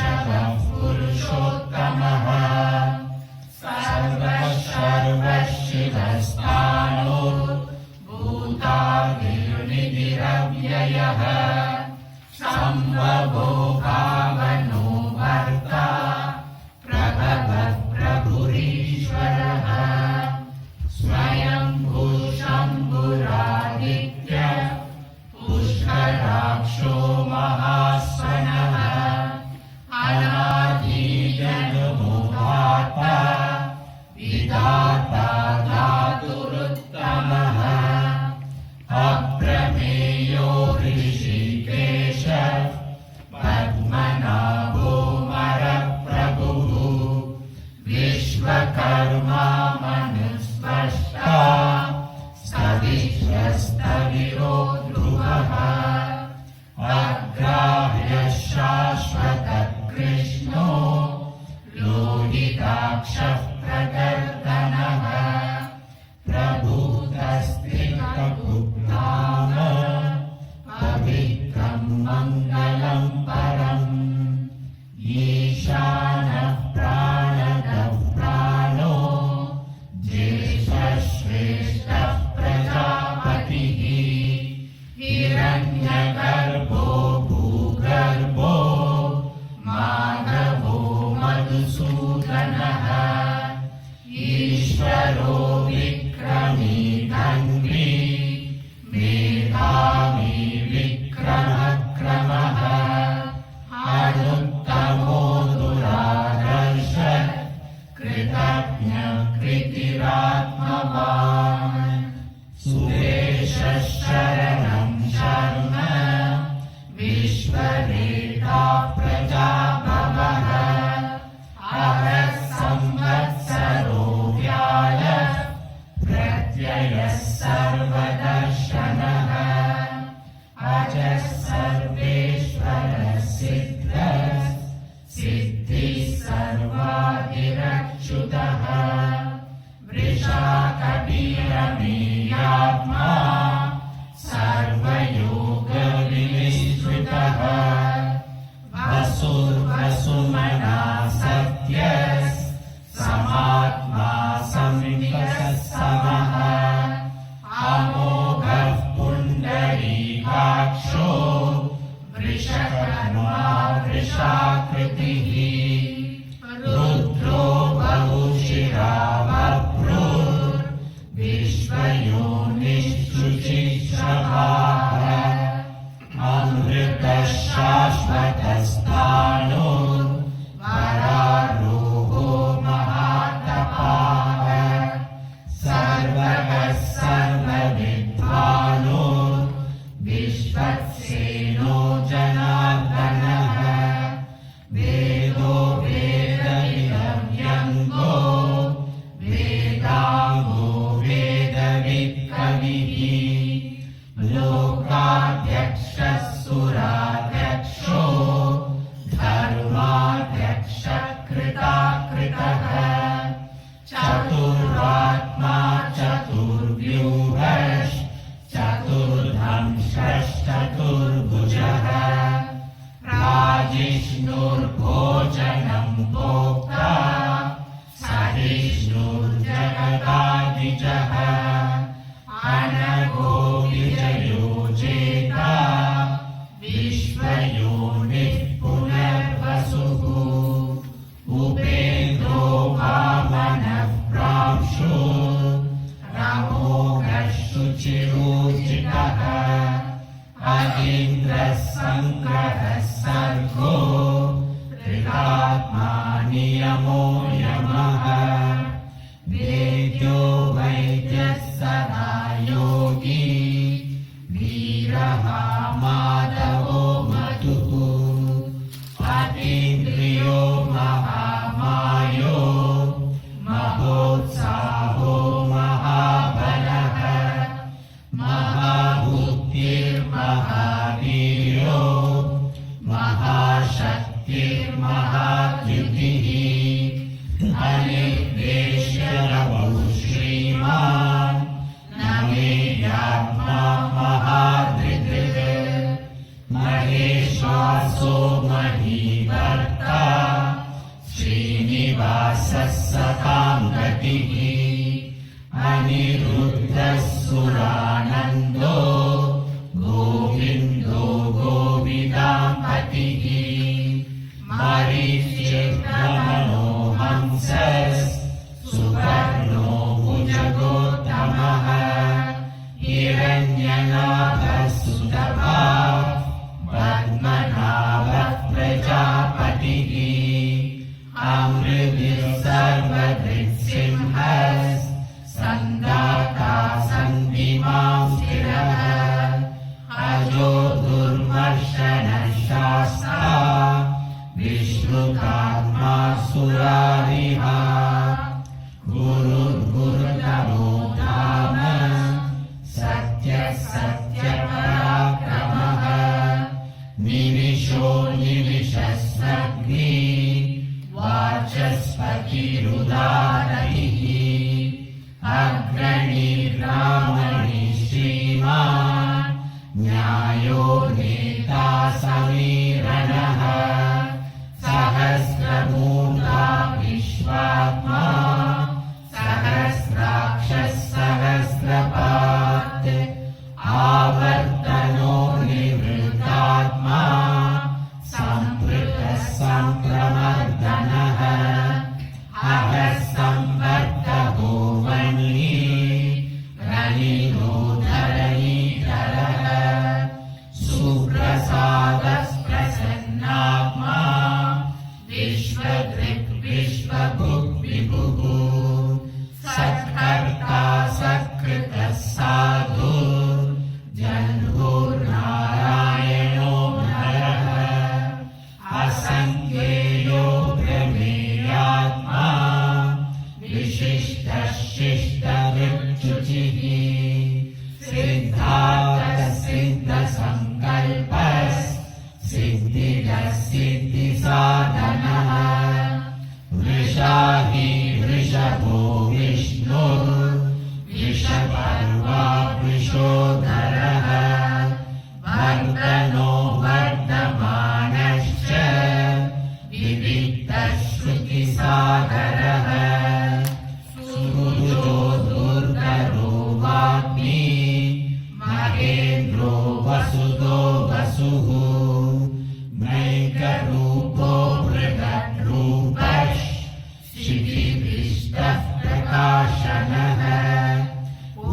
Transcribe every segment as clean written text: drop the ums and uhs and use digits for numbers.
ऋषभः पुरुषोत्तमः सर्वशिवस्तानो भूतादिर्निधिरव्ययः संभवो भावनो भर्ता प्रभवः प्रभुरीश्वरः स्वयंभू शम्भुरादित्यः पुष्कराक्षो महास्वनः अनादिजन्मो धाता विधाता धातुरुत्तमः अप्रमेयो ऋषिकेशः पद्मनाभो मरप्रभुः विश्वकर्मा मनुस्पष्टा स्तविश्वस्तविरो ध्रुवः अग्राह्यः शाश्वतः कृष्णो लोहिताक्षः प्रकर्दनः प्रभूतस्त्रिकपुर्नाम पवित्रं मङ्गलं परम् ईशानः प्राणदः प्राणो ज्येष्ठश्रेष्ठः प्रजापतिः हिरण्यगर्भो भूगर्भो माधवो मधुसूदनः ईश्वरो विक्रमी धन्वी मेधावी विक्रमक्रमः अनुत्तमो दुरादर्शः कृतज्ञः कृतिरात्मवान् सुरेशः शरणं शर्म विश्वरेता प्रजाभवः अहः संवत्सरो व्यालः प्रत्ययः सर्वदर्शनः अजः सर्वेश्वरः सिद्धः सिद्धिः सर्वादिरच्युतः वृषाकटिरमेयात्मा सर्वयोगविनिश्चितः वसुर्वसुमना सत्यः समात्मा संवितः अमोघः पुण्डरीकाक्षो वृषकर्मा वृषाकृतिः रुद्रो बहुशिरा बभ्रुः विश्वयोनिश्चुचिश्रवाः अमृतः शाश्वतस्थानो वरारोहो महातपाः सर्वगः सर्वविद्वानो विश्वक्सेनो जनार्दनः वेदो वेदविदव्यङ्गो वेदाङ्गो वेदवित्कविः लोकाध्यक्षः सुराध्यक्षो धर्माध्यक्षः कृताकृतः चतुरात्मा चतुर्व्यूहश्च चतुर्धंश्चतुर्भुजः राजिष्णुर्भोजनं भोक्ता सहिष्णुर्जगदादिजः अनघो विजयो जेता विश्वयोनिः पुनर्वसुः उपेन्द्रो वामनः प्रांशु रमोघः शुचिरोचितः अतीन्द्रः सङ्ग्रहः सर्गो त्रिकात्मा नियमो यमः वेद्यो वैद्यः सदा योगी वीरः माधवो मधुः अतीन्द्रियो महामायो महोत्साहो महाबलः महाबुद्धिर्महावीर्यो महाशक्तिर्महाद्युतिः अनिर्देश्यरवौ श्रीमान् न मेयात्मा महाधृतिः महेश्वासो महीपतिः भर्ता श्रीनिवासः सतां गतिः अनिरुद्धः सुरानन्दो गोविन्दो गोविदापतिः मरीचिर्भ्रमणो हंसः सुवर्णो भुजगोत्तमः हिरण्यनाभः सुतपा पद्मनाभः प्रजापतिः अमृतिः सर्वदृक्सिंहः सन्दाता सन्धिमां स्थिरः अजो दुर्मर्शनः शास्ता विश्रुतात्मा सुरारिः गुरुर्गुरुतमो धाम सत्यः सत्यपराक्रमः निमिषो निमिषस्मग्नि वाचस्पतिरुदारैः अग्रणीर्ब्राह्मणी श्रीमान् न्यायो नेता समीरणः सहस्रमूर्धा विश्वात्मा सहस्राक्षः सहस्रपात् आवर्तनो निवृत्तात्मा सम्पृक्तः सम्प्रमर्दनः अहः संवर्तको वह्निः रनिलो धरणीधरः सुप्रसादः प्रसन्नात्मा विश्वदृक् विश्वभुक् विभुः सत्कर्ता सत्कृतः साधु जन्मोर्नारायणो नरः असंज्ञेयो प्रमेयात्मा विशिष्टः शिष्टवृक्षुचिः सिद्धार्थः सिद्धसङ्कल्पः सिद्धिदः सिद्धिसाधनः वृषाहि वृषभो विष्णुर्वृषपर्वा वृषोधरः वर्धनो वर्धमानश्च विविक्तः श्रुतिसागरः सुहृदो दुर्धरो वाग्मी महेन्द्रो वसुदो वसुः नैकरूपो बृहद्रूपः शिखिविष्टः प्रकाशनः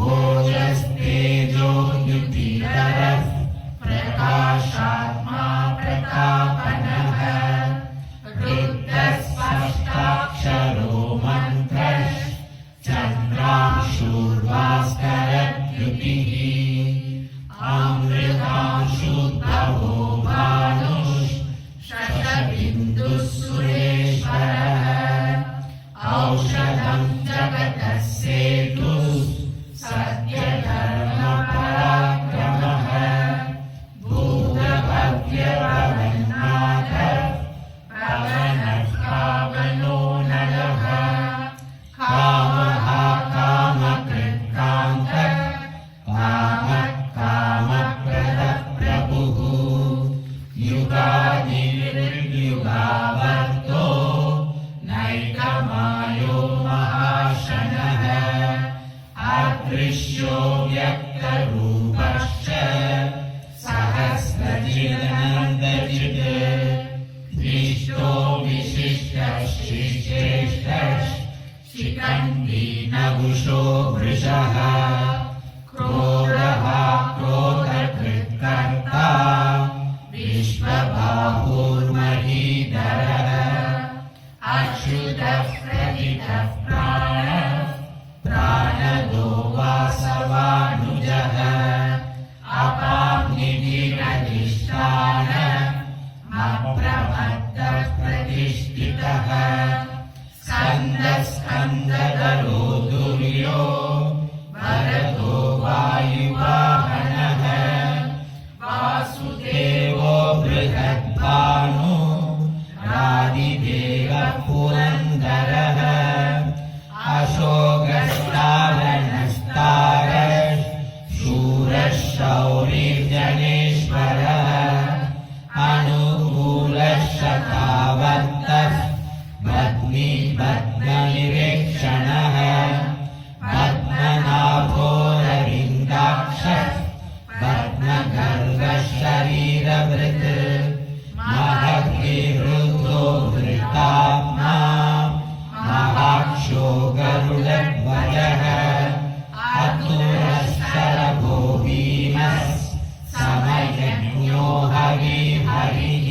ओजस्तेजो युतिधरः प्रकाशात्मा प्रतापनः रुद्रस्पष्टाक्षरो मन्त्रः चन्द्रांशुर्भास्करद्युतिः अमृतांशुद्धवो भानुः शशबिन्दुः सुरेश्वरः औषधं जगतः सेतुः सत्यधर्मपराक्रमः भूतभव्यभवन्नाथः पवनः पावनो नरः कामः कामकृत्कान्तः कामः कामप्रदः प्रभुः युगादिर्युगावर्तो नैकमायो महाशनः अदृश्यो व्यक्तरूपश्च सहस्रजिदनन्दजित् दृष्टो विशिष्टः श्रीश्रेष्ठः शिखण्डी नभुषो वृषः क्रोधः क्रोधकृत्कर्ता विश्वबाहुर्महीधरः अच्युतः प्रथितः प्राणः प्राणदो वासवानुजः अपाम्निधिरधिष्ठानः अप्रमत्तः प्रतिष्ठितः स्कन्दः स्कन्दधरो दुर्यो भरतो वायुवाहनः वासुदेवो बृहद्भानु आदिदेवः पुरन्दरः अशोकस्तारणस्तारः शूरः शौरिर्जनेश्वरः अनुकूलः शरीरवृत् महद्विवृद्धो वृतात्मा महाक्षो गरुडध्वजः अतुरश्चरभो भीमः समयज्ञो हरिः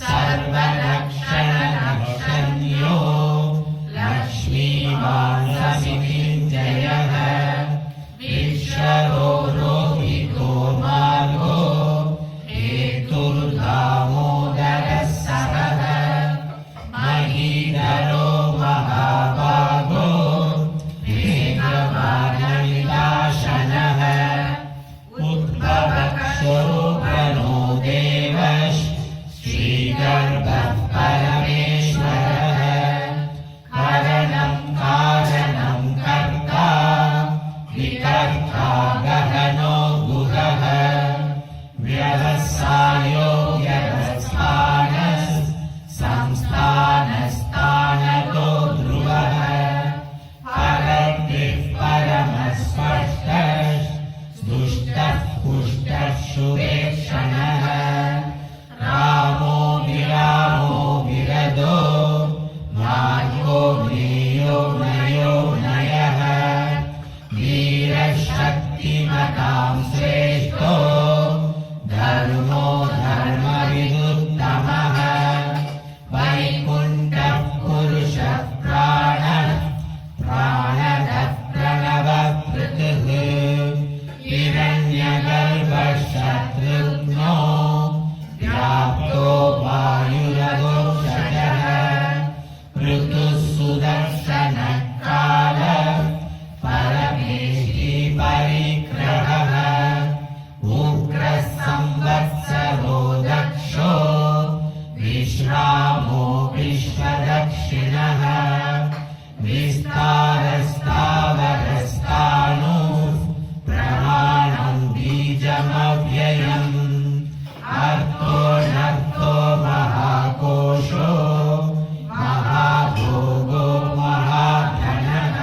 सर्वलक्षणलक्षण्यो लक्ष्मीवान् समितिञ्जयः विश्वरो रोहितो मार्गो हेतुर्दामोदरः सरः महीधरो महाभागो वेगवानविलाशनः उद्भवक्षोभनो देवः श्रीगर्भः परमेश्वरः कारणं कारणं कर्ता विकर्ता गहनो गुहः व्यवसायो व्यवस्थानः संस्थानस्थानतो ध्रुवः परद्भिः परमः स्पष्टः दुष्टः पुष्टः सुरेक्षणः रामो विरामो विरदो मार्गो ज्ञेयो नयो नयः वीरशक्तिमतां श्रेष्ठो धर्मो धर्मविदुत्तमः वैकुण्ठः पुरुषः प्राणः प्राणदः प्रणवपृथुः हिरण्यगर्भः शत्रुघ्नो व्याप्तो वायुरघोषजः ऋतुः सुदर्शनः कालः परमेष्टि परिग्रहः उग्रः संवत्सरो दक्षो विश्रामो विश्वदक्षिणः विस्तारस्तावरस्तानुः प्रमाणं बीजमव्ययम् अर्थो महाकोशो महाभोगो महाधनः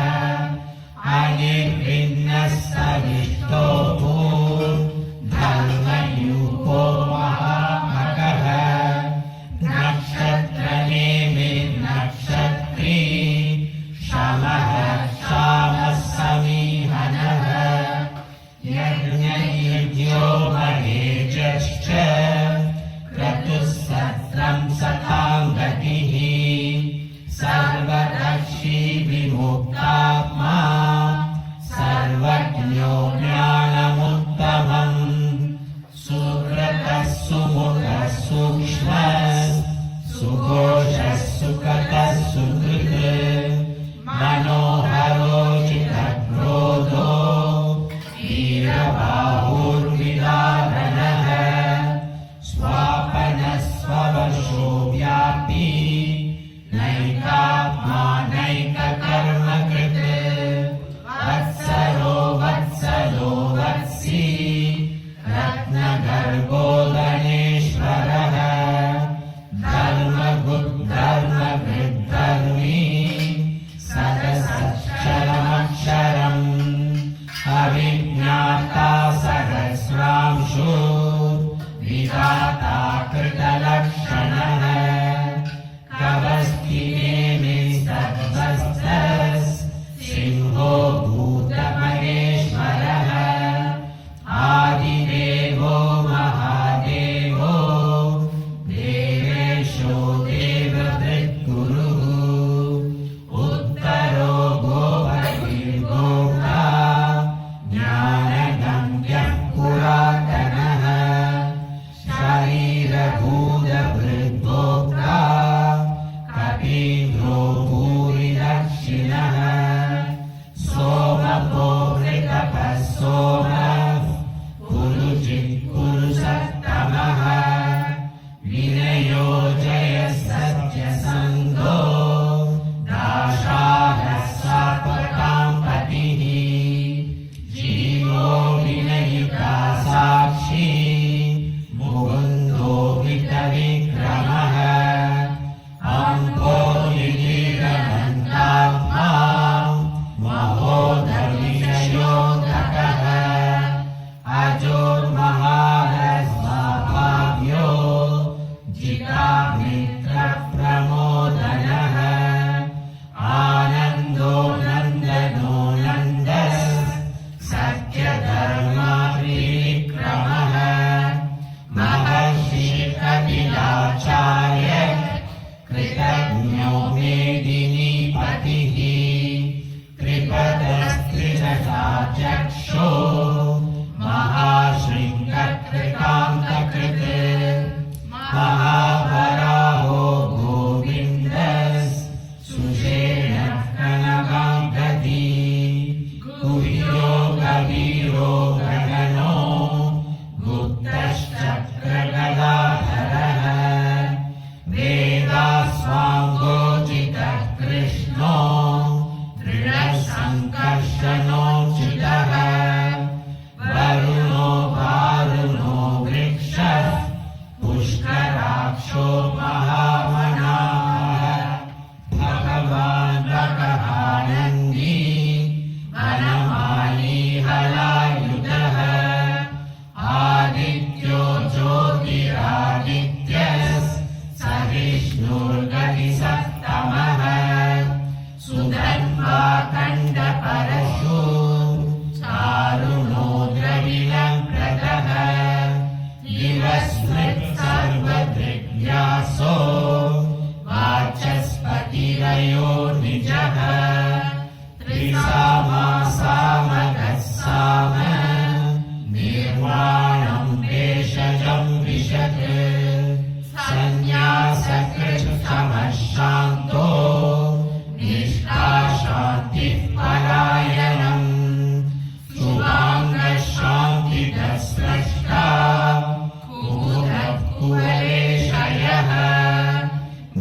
अनिर्विण्णः सविष्टो धर्मयूपो महामकः नक्षत्रनेमि नक्षत्री शमः क्षामः समीहनः यज्ञो महेजश्च क्रतुः सत्रं सतां गतिः सर्वदक्षी विमुक्तात्मा सर्वज्ञो ज्ञानमुत्तमम् सुकृतः सुमुखः सूक्ष्मः सुघोषः सुकटः सुकृत् मनोहरो चित्तक्रोधो वीरबाहुर्विदारणः स्वापनः स्ववशो व्यापी नैकात्मा नैककर्मकृत् वत्सरो वत्सलो वत्सी रत्नगर्भो गणेश्वरः धर्मभृद्धर्मी सदसक्षरमक्षरम् अविज्ञाता सहस्रांशो विधाता कृतलक्षणः कवस्थिनेमि सद्वस्तः सिंहो भूतमहेश्वरः आदिदेवो महादेवः शङ्खश्चक्रगदाधरः वेदास्वाङ्गोचितः कृष्णो दृढसङ्कर्षणोचितः वरुणो वारुणो वृक्षः पुष्कराक्षो महामनाः भगवान् बकहानन्दी वनमाली हलायुधः आदित्यो ज्योतिरादित्यः सहिष्णुर्गतिसप्तमः सुधन्वा खण्डपरशु चारुणो द्रविणकृतः दिवस्मृत् सर्वदृग्व्यासो वाचस्पतिरयो निजः त्रिसामा सामगः साम निर्वाणं भेषजं विशत् सन्न्यासकृत्समः शान्तो निष्ठा शान्तिः परायणम् शुभाङ्गः शान्तिदः स्रष्टा कुमुदः कुवलेशयः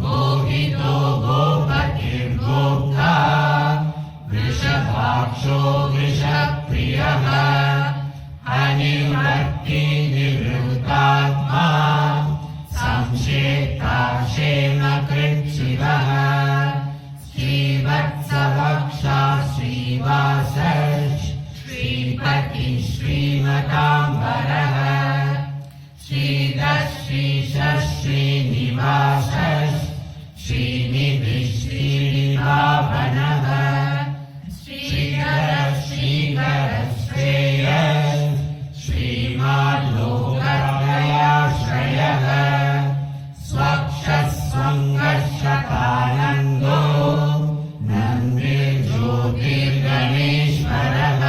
गोहितो गोपतिर्गोप्ता वृषभाक्षो वृषप्रियः अनिवर्ति निवृत्तात्मा संशेता क्षेमकृच्छिवः श्रीवत्सवक्षा श्रीवासः श्रीपति श्रीमताम्बरः श्रीधः श्रीशः श्रीनिवासः श्रीनिधिः श्रीनिभावनः श्रीधरः श्रीधरः श्रेयः श्रीमाल्लोकत्रयाश्रयः स्वक्षः स्वङ्गशतानन्दो नन्दिर्ज्योतिर्गणेश्वरः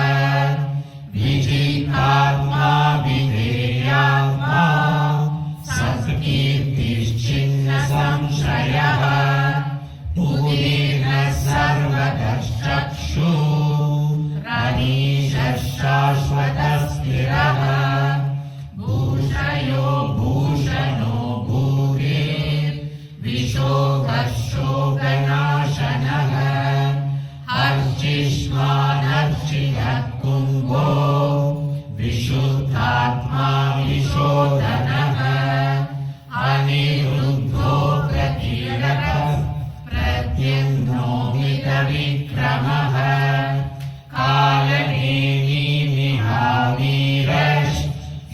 विजितात्मा विधेयात्मा सत्कीर्तिश्चिन्नसंशयः उदीर्णः सर्वतश्चक्षुः रनीशः शाश्वतः स्थिरः भूषयो भूषणो भूरिर्विशोकः शोकनाशनः हर्षिष्मानर्षितः कुम्भो विशुद्धात्मा विशोधनः अनिरुद्धो प्रतिरतः प्रद्युम्नो मितविक्रमः कालनेमी महावीरः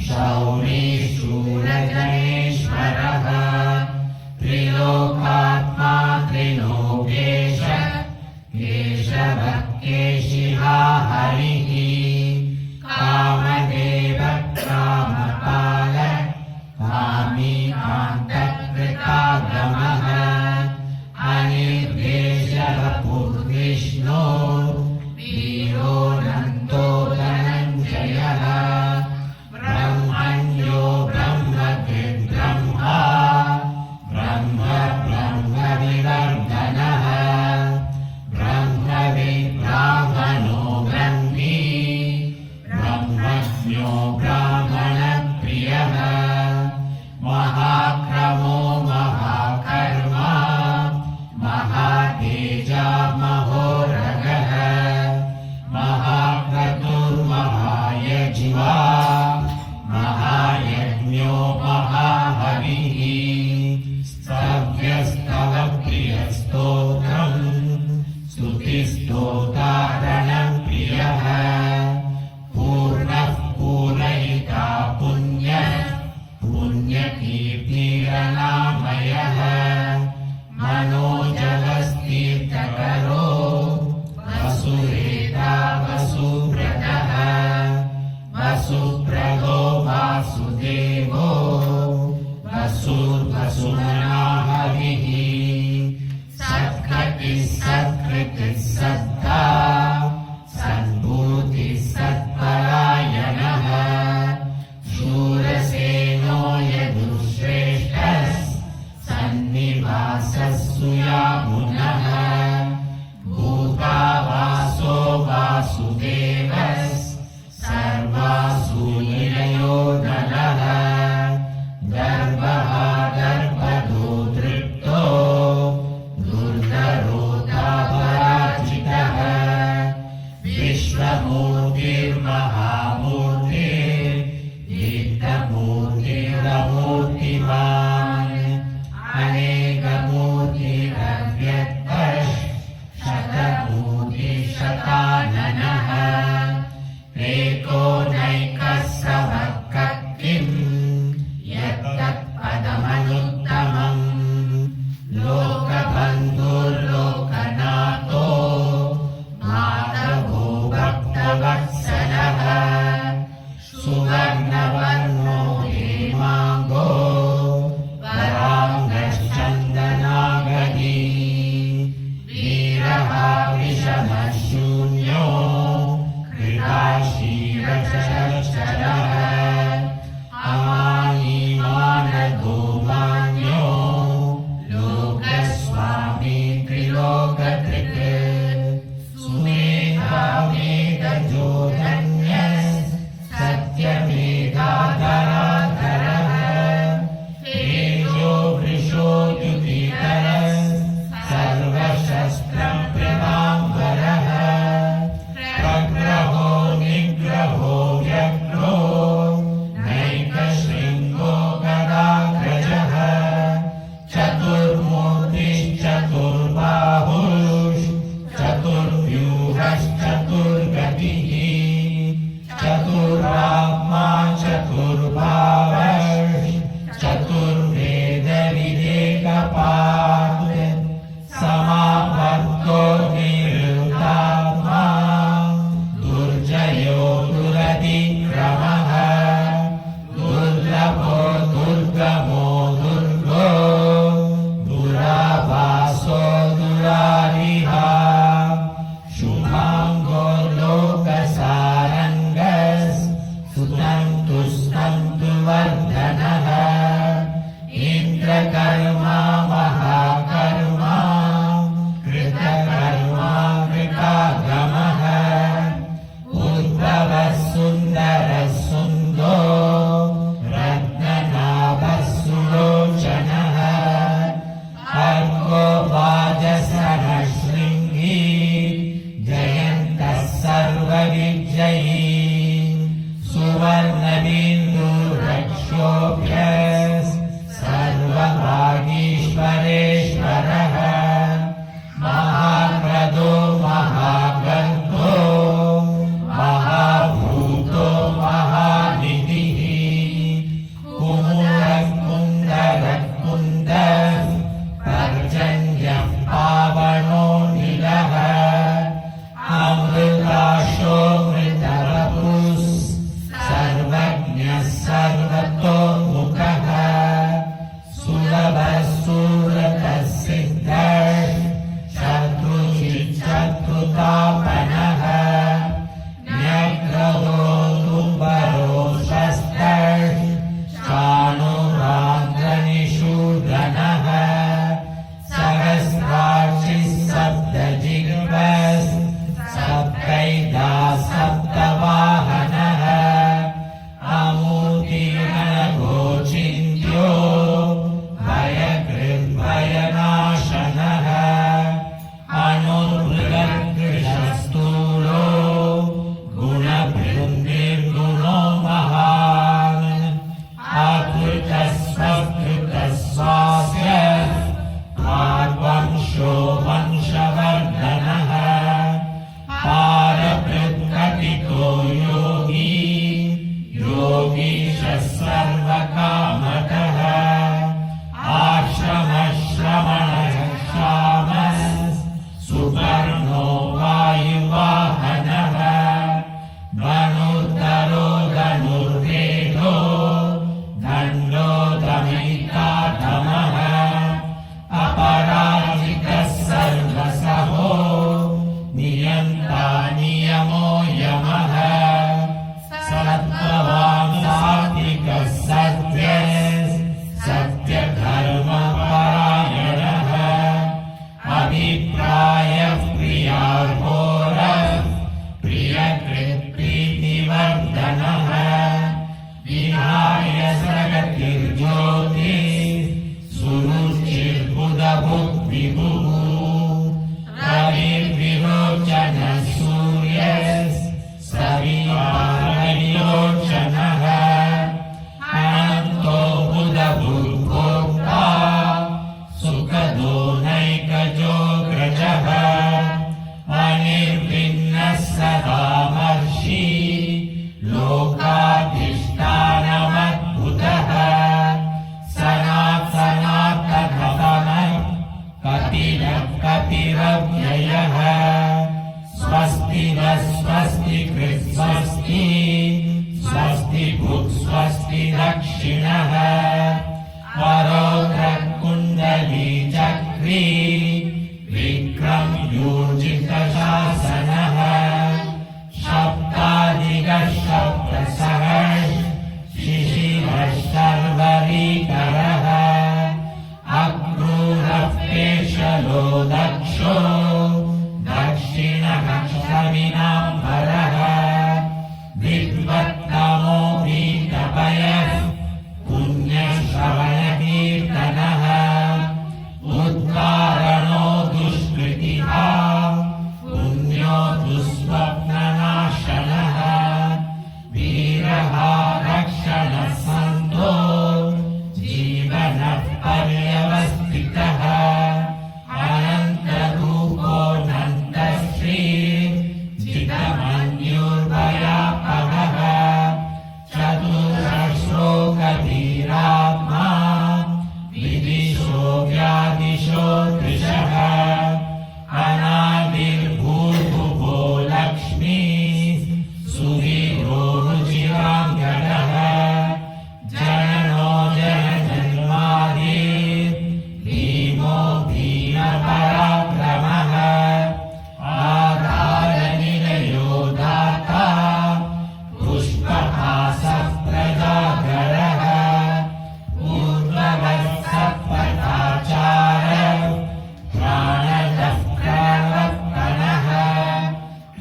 शौरी शूरगणेश्वरः त्रिलोकात्मा त्रिलोकेश केशवः केशिहा हरिः कामदेव कामपाल कामी कान्तकृतागमः अनिर्देशः पूर्विष्णो वीरोऽनन्तो धनञ्जयः ब्रह्मण्यो ब्रह्मविद्ब्रह्मा ब्रह्म ब्रह्मविवर्धनः ब्रह्मविद्ब्राह्मणो ब्रह्मी ब्रह्मज्ञो ब्राह्मणप्रियः महाक्रमो महाकर्मा महातेजा महोरगः महाक्रतुर्महायजिवा महायज्ञो महाहविः स्तव्यस्तव प्रियस्तोत्रम् स्तुतिस्तोतारणं प्रियः पूर्णः पूरयिता पुण्यः पुण्यकीर्तिरनामयः मनोजवस्तीर्थकरो वसुरेता वसुव्रतः वसुप्रदो वासुदेवो वसुर्वसुमना हविः सत्कृतिः सत्कृतिः सद्धा सद्बुद्धिः सत्परायणः शूरसेनो यदुश्रेष्ठः सन्निवासः सुया स्वस्कृतस्वास्य कार्वंशो वंशवर्धनः पारपृत्कटितो योगी योगीश सर्वकामतः आश्रमश्रमणः श्यामः सुपर्णो वायुवाहनः धनुर्धरो धनुर्वेदो दण्डो दमयिताधमः अपराजितः सर्वसहो नियन्ता नियमो यमः सत्त्ववान् सात्विकः सत्यः सत्यधर्मपरायणः अभिप्रायः प्रियार्होरः प्रियकृत्प्रीतिवर्धनः विहाय जगतिर्ज्योतिः सुरुचिर्बुधभुग्विभुः रविर्विरोचनः सूर्यः सवितारविरोचनः अनन्तो बुधभुग्भोक्ता सुखदो नैकजोऽग्रजः अनिर्विण्णः सदा महर्षि लोकाधिष्ठानमद्भुतः सनातनः कपिरव्ययः स्वस्ति न स्वस्ति कृत् स्वस्ति स्वस्ति भुक् स्वस्ति दक्षिणः वरोधकुण्डली चक्री विक्रमयोजितशासनः शब्दादिगः शब्दसहः शिशिरः शर्वरीकरः अक्रूरः पेशलो दक्षो दक्षिणः क्षमिनाम्बरः विद्वत्तमो वीतपयः पुण्यश्रवणकीर्तनः उद्धारणो दुष्कृतिः पुण्यो दुःस्वप्ननाशनः वीरः रक्षणः सन्तो जीवनः पर्यवस्थितः अनन्तरूपोऽनन्तश्री जितमन्युर्भयापहः चतुरश्लोकधीरात्मा विदिशो व्यादिशो दृशः अनादिर्भूर्भुवो लक्ष्मीः सुवीरो रुचिराङ्गणः जननो जनजन्मादिः भीमो भीमपराक्रमः आधारनिलयो दाता पुष्पहासः प्रजागरः पूर्ववत्सः पदाचारः प्राणदः प्रवर्तनः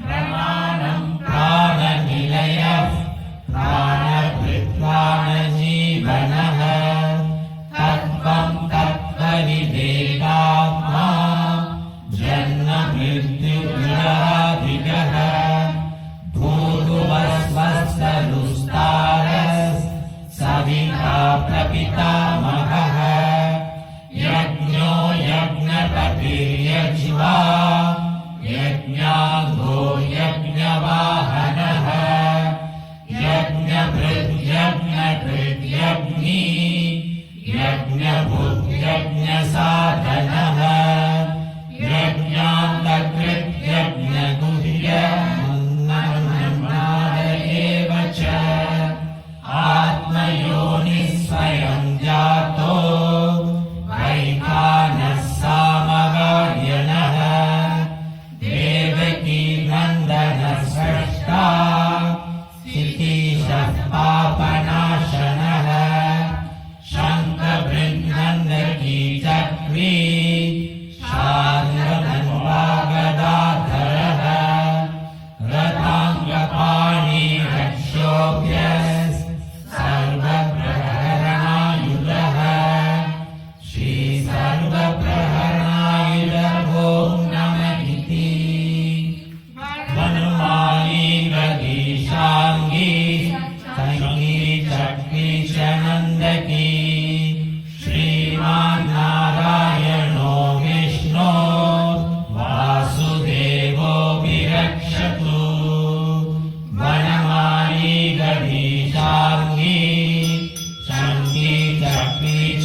प्रमाणं प्राणनिलयः प्राणभृत्वाणजीवनः तत्त्वं तत्त्वविदेकात्मा जन्ममृत्युजराधिकः भूर्भुवस्वस्तनुस्तारः सविता प्रपितामहः यज्ञो यज्ञपतिर्यज्वा यज्ञाङ्गो यज्ञवाहनः यज्ञभृद्यज्ञकृद्यज्ञी यज्ञभुग्यज्ञसाधनः यज्ञान्तकृद्यज्ञगुह्यन्नाद एव च आत्मयोनिः स्वयं जातो वैखानः सामगार्यणः देवकी नन्दनः स्रष्टा स्थितीशः पापनाशनः शङ्खभृङ्नन्दकी चक्री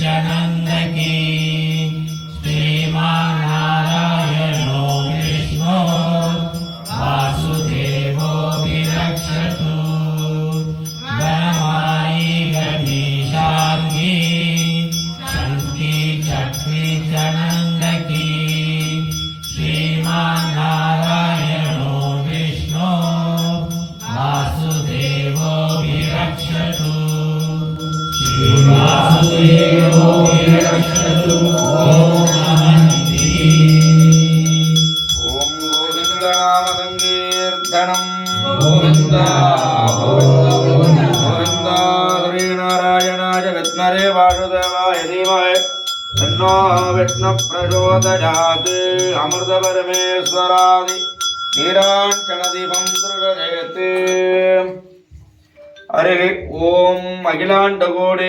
नंद की श्रीमान्नारायणो विष्णु वासुदेवो विरक्षतु वनमाली गणेशांगी शंकी चक्री नंद की श्रीमान्नारायणो विष्णु वासुदेवो विरक्षतु वासुदेवो विरक्षतु ओम नमः। ओम गोविंदनाम संकीर्तनम गोविंदा गोविंदा गोविंदा श्रीनारायणाय विद्महे वासुदेवाय धीमहि तन्नो विष्णुः प्रचोदयात्। अमृतपरमेश्वरादि नीराञ्जनदीपं दृढयत्। हरिः ओम अखिलाण्डकोटि